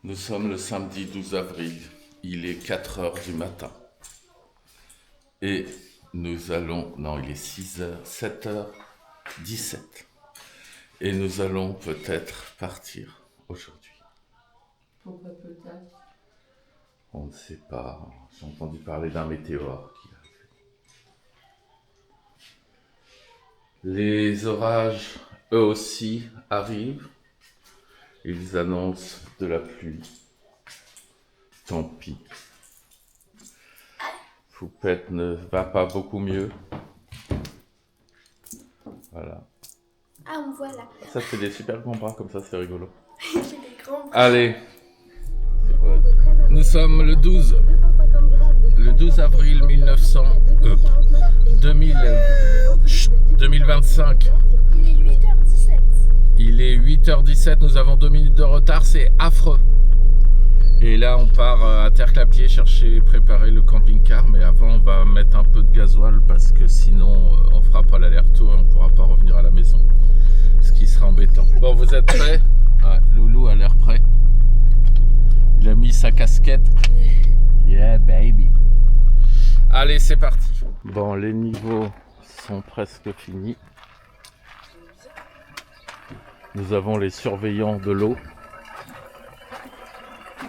Nous sommes le samedi 12 avril, il est 4 heures du matin. Et nous allons, non il est 6 heures, 7 heures 17. Et nous allons peut-être partir aujourd'hui. Pourquoi peut-être? On ne sait pas, j'ai entendu parler d'un météore qui arrive. Les orages, eux aussi, arrivent. Ils annoncent de la pluie. Tant pis. Poupette ne va pas beaucoup mieux. Voilà. Ah, me voilà. Ça fait des super grands bras comme ça, c'est rigolo. J'ai des grands bras. Allez. Nous sommes le 12 avril 2025. Il est 8h17. Il est 8h17, nous avons 2 minutes de retard, c'est affreux. Et là on part à Terre-Clapier préparer le camping-car, mais avant on va mettre un peu de gasoil parce que sinon on fera pas l'aller-retour et on pourra pas revenir à la maison. Ce qui sera embêtant. Bon, vous êtes prêts? Ouais, Loulou a l'air prêt. Il a mis sa casquette. Yeah baby. Allez, c'est parti. Bon, les niveaux sont presque finis. Nous avons les surveillants de l'eau.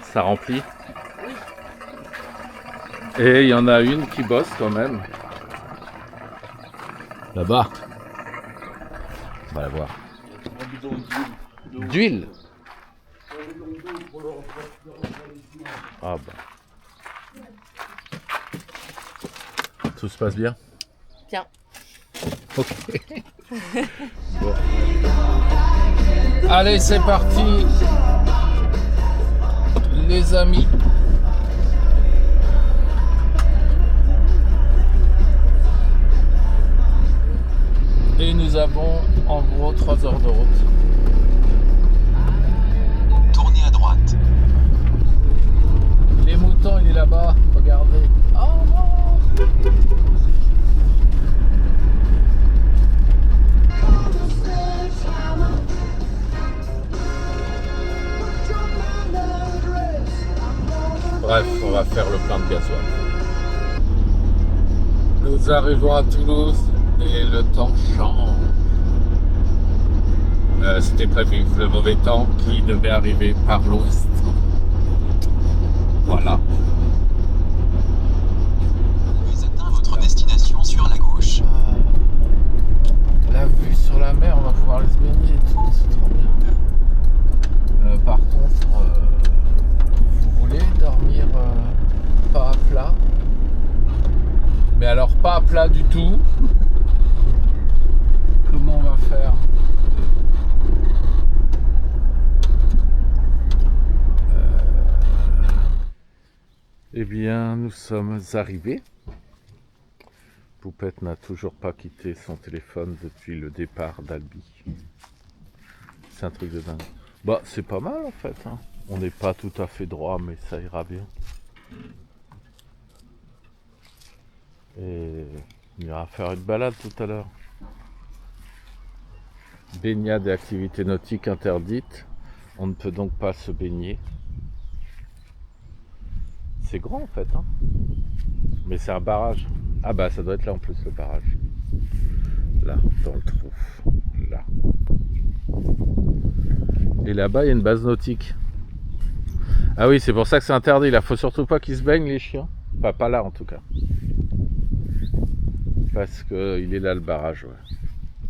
Ça remplit. Et il y en a une qui bosse quand même. Là-bas. On va la voir. D'huile. Ah bah. Tout se passe bien? Bien. Ok. Bon. Allez, c'est parti. Les amis. Et nous avons en gros 3 heures de route. Tournez à droite. Les moutons, il est là-bas, regardez. Oh non! Bref, on va faire le plein de gasoil. Nous arrivons à Toulouse et le temps change. C'était prévu, le mauvais temps qui devait arriver par l'ouest. Voilà. Vous atteint votre destination sur la gauche. La vue sur la mer, on va pouvoir aller se baigner et tout, c'est trop bien. Par contre, vous voulez dormir pas à plat? Mais alors pas à plat du tout. Comment on va faire? Eh bien, nous sommes arrivés. Poupette n'a toujours pas quitté son téléphone depuis le départ d'Albi. C'est un truc de dingue. Bah, c'est pas mal en fait. Hein. On n'est pas tout à fait droit, mais ça ira bien. Et on ira faire une balade tout à l'heure. Baignade et activités nautiques interdites. On ne peut donc pas se baigner. C'est grand en fait. Hein. Mais c'est un barrage. Ah bah ça doit être là en plus le barrage. Là, dans le trou. Là. Et là-bas il y a une base nautique. Ah oui, c'est pour ça que c'est interdit. Là, faut surtout pas qu'ils se baignent les chiens. Enfin, pas là en tout cas. Parce que il est là le barrage, ouais.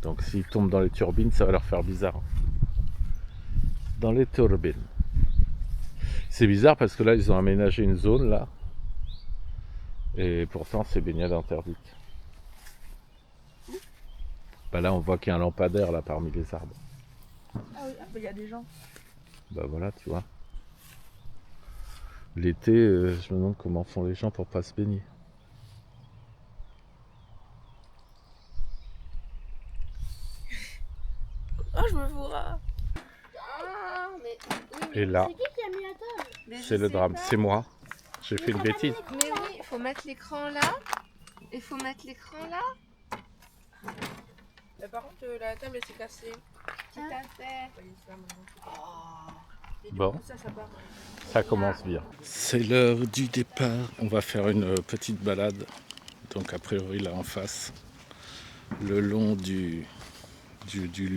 Donc s'ils tombent dans les turbines, ça va leur faire bizarre. Dans les turbines. C'est bizarre parce que là, ils ont aménagé une zone là. Et pourtant, c'est baignade interdite. Bah là, on voit qu'il y a un lampadaire là parmi les arbres. Ah oui, il y a des gens. Bah voilà, tu vois. L'été, je me demande comment font les gens pour pas se baigner. Oh, je me vois. Ah, mais... Oui, Et là, c'est qui a mis la table? c'est le drame. C'est moi. J'ai fait une bêtise. Mais oui, il faut mettre l'écran là. Et il faut mettre l'écran là. Mais par contre, la table elle s'est cassée. Qui t'a fait? Fallait le faire maintenant. Oh. Bon, ça commence bien. C'est l'heure du départ. On va faire une petite balade. Donc a priori là en face, le long du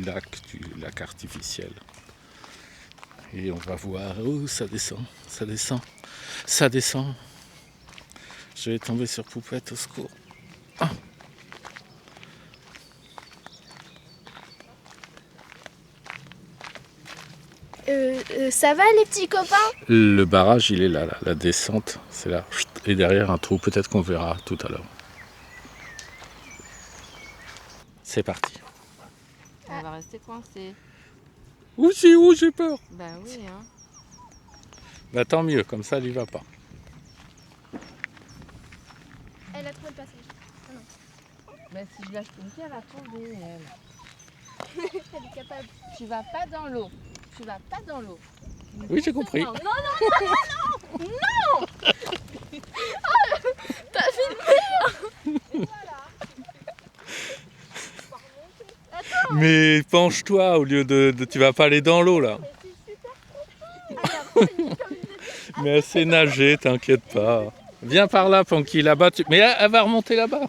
lac artificiel. Et on va voir, oh ça descend, ça descend, ça descend. Je vais tomber sur Poupette, au secours. Ah. Ça va les petits copains? Le barrage il est là, la descente c'est là. Et derrière un trou, peut-être qu'on verra tout à l'heure. C'est parti. On va rester coincé. Où c'est où, j'ai peur. Bah oui, hein. Bah tant mieux, comme ça elle y va pas. Elle a trouvé le passage. Bah si je lâche Pinky, elle va tomber, elle. Elle est capable. Tu vas pas dans l'eau. Tu vas pas dans l'eau. Oui, j'ai compris. Non, non, non, non, non, non. T'as filmé. Mais penche-toi au lieu de tu vas pas aller dans l'eau là. Mais elle sait nager, t'inquiète pas. Viens par là, Panky, là-bas. Mais elle va remonter là-bas.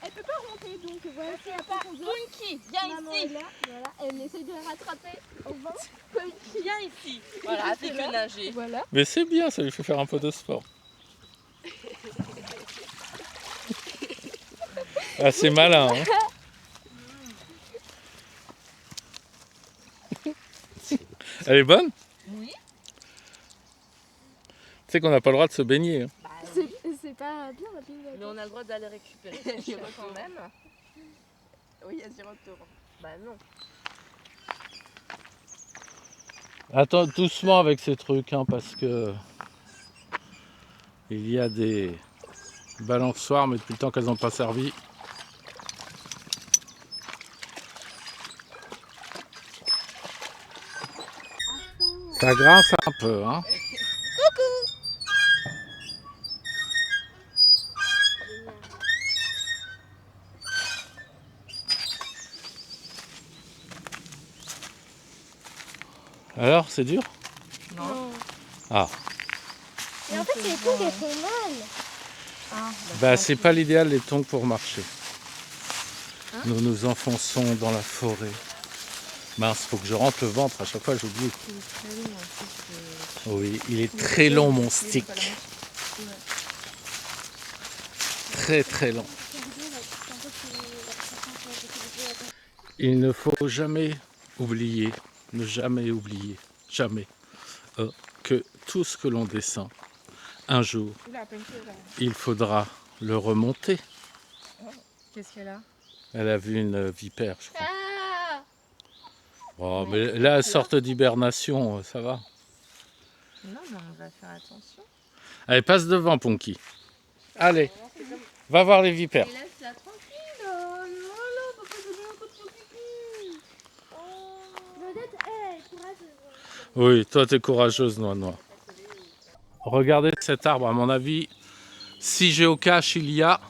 Elle peut pas remonter donc voilà. Pinky, viens ici. Voilà, elle essaye de la rattraper. Au vent. Viens ici. Voilà, c'est que nager. Voilà. Mais c'est bien, ça lui fait faire un peu de sport. Ah, c'est malin, hein. Elle est bonne? Oui. Tu sais qu'on n'a pas le droit de se baigner. Hein. Bah, C'est pas bien la baignade. mais on a le droit d'aller récupérer ses cheveux quand même. Oui, il y a 0 €. Bah non. Attends doucement avec ces trucs, hein, parce que il y a des balançoires, mais depuis le temps qu'elles n'ont pas servi. Ça grince un peu, hein. Alors, c'est dur? Non. Ah, Mais en fait, les tongs, elles font mal. Ah, bah c'est pas l'idéal les tongs pour marcher. Nous nous enfonçons dans la forêt. Mince, faut que je rentre le ventre, à chaque fois j'oublie. Oui, il est très long mon stick. Très très long. Il ne faut jamais oublier, ne jamais oublier, jamais, que tout ce que l'on descend, un jour, il faudra le remonter. Qu'est-ce qu'elle a? Elle a vu une vipère, je crois. Ah! Oh, mais là, elle sort d'hibernation, ça va. Non, mais on va faire attention. Allez, passe devant, Ponky. Allez, va voir les vipères. Et laisse-la tranquille. Voilà, papa, je donne un peu trop pipi. Vedette, elle est courageuse. Oui, toi, t'es courageuse, Noix. Regardez cet arbre, à mon avis, si géocache il y a,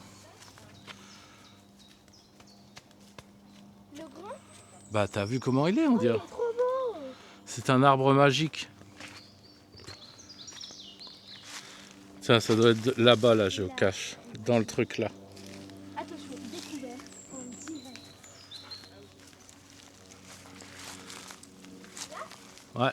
Le grand? bah t'as vu comment il est, on dirait. Trop beau! C'est un arbre magique. Tiens, ça doit être là-bas, la géocache, dans le truc là. Attention, découvert en direct. Ouais.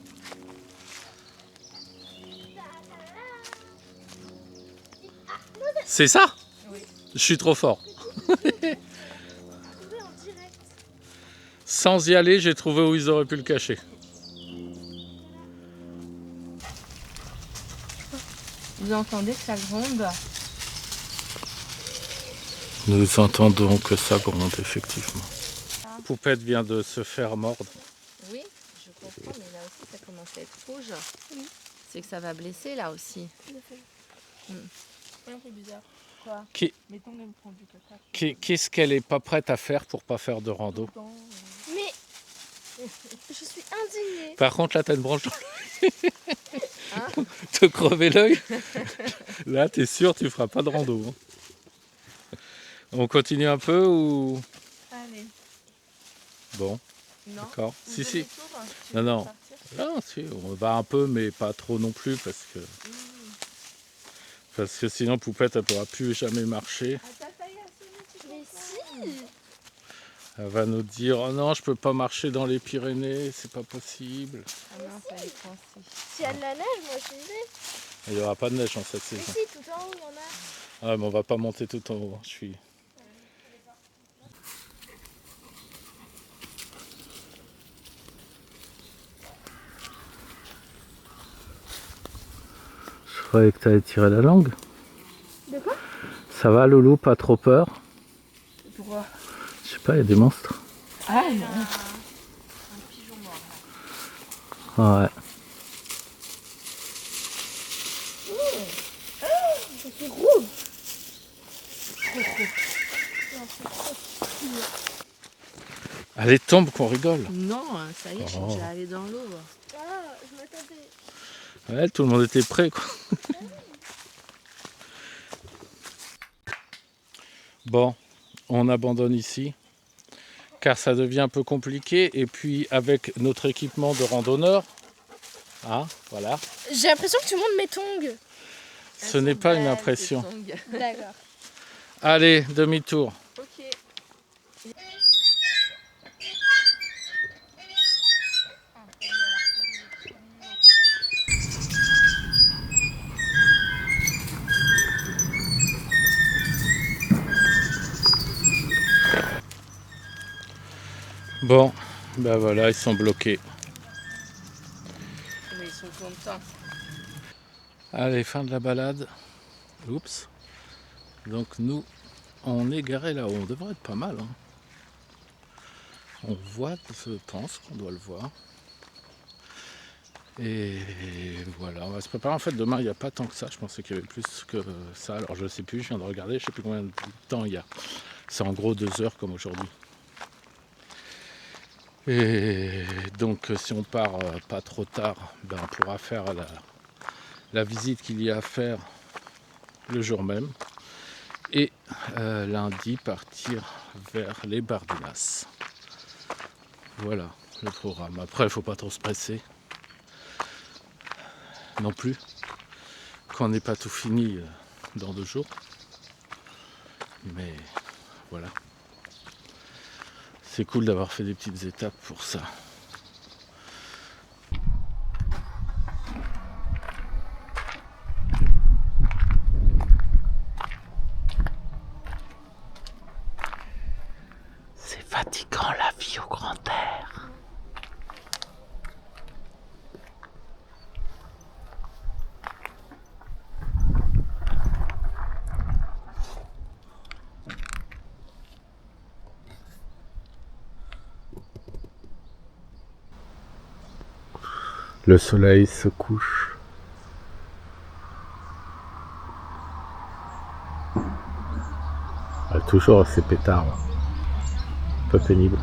C'est ça? Oui. Je suis trop fort. Trouvé en direct. Sans y aller, j'ai trouvé où ils auraient pu le cacher. Vous entendez que ça gronde? Nous entendons que ça gronde, effectivement. Poupette vient de se faire mordre. Oui, je comprends, mais là aussi ça commence à être rouge. Oui. C'est que ça va blesser là aussi. C'est un peu bizarre. Quoi? Qui- Mettons même prendre du caca. Qu'est-ce qu'elle est pas prête à faire pour pas faire de rando? Mais je suis indignée. Par contre, là, t'as une branche dans l'œil. Hein? Te crever l'œil. Là, t'es sûr, tu feras pas de rando. Hein. On continue un peu ou... Allez. Bon, Non. d'accord. Vous Si, faites si. des tours, tu Non, veux non. partir? Là, si, on va un peu, mais pas trop non plus, parce que sinon Poupette, elle pourra plus jamais marcher. Mais si. Elle va nous dire, oh non, je peux pas marcher dans les Pyrénées, c'est pas possible. Ah non, ça est coincé. S'il y a de la neige, moi je disais. Il n'y aura pas de neige en cette Mais saison. si, tout en haut, il y en a. Ah, mais on va pas monter tout en haut. Je suis. Je croyais que tu allais tirer la langue. De quoi? Ça va, Loulou, pas trop peur? Pourquoi? Je sais pas, il y a des monstres. Ah non. Un pigeon mort. Ouais. Ça fait rouge. Allez, tombe qu'on rigole. Non, ça y est, je suis Oh. déjà allée dans l'eau. Ah, je m'attendais. Ouais, tout le monde était prêt, quoi. Bon, on abandonne ici, car ça devient un peu compliqué. Et puis, avec notre équipement de randonneur, hein, voilà, J'ai l'impression que tu montes mes tongs. ce n'est pas une impression. D'accord. Allez, demi-tour. Ok. Bon, ben voilà, ils sont bloqués. Mais ils sont contents. Allez, fin de la balade. Oups. Donc nous, on est garé là-haut. On devrait être pas mal. Hein. On voit, je pense qu'on doit le voir. Et voilà, on va se préparer. En fait, demain, il n'y a pas tant que ça. Je pensais qu'il y avait plus que ça. Alors, je ne sais plus, je viens de regarder. Je ne sais plus combien de temps il y a. C'est en gros 2 heures comme aujourd'hui. Et donc, si on part pas trop tard, ben, on pourra faire la visite qu'il y a à faire le jour même. Et lundi, partir vers les Bardenas. Voilà le programme. Après, il ne faut pas trop se presser. Non plus. Qu'on n'ait pas tout fini dans 2 jours. Mais voilà. C'est cool d'avoir fait des petites étapes pour ça. C'est fatigant la vie au grand air. Le soleil se couche. Toujours assez pétard. Un peu pénible.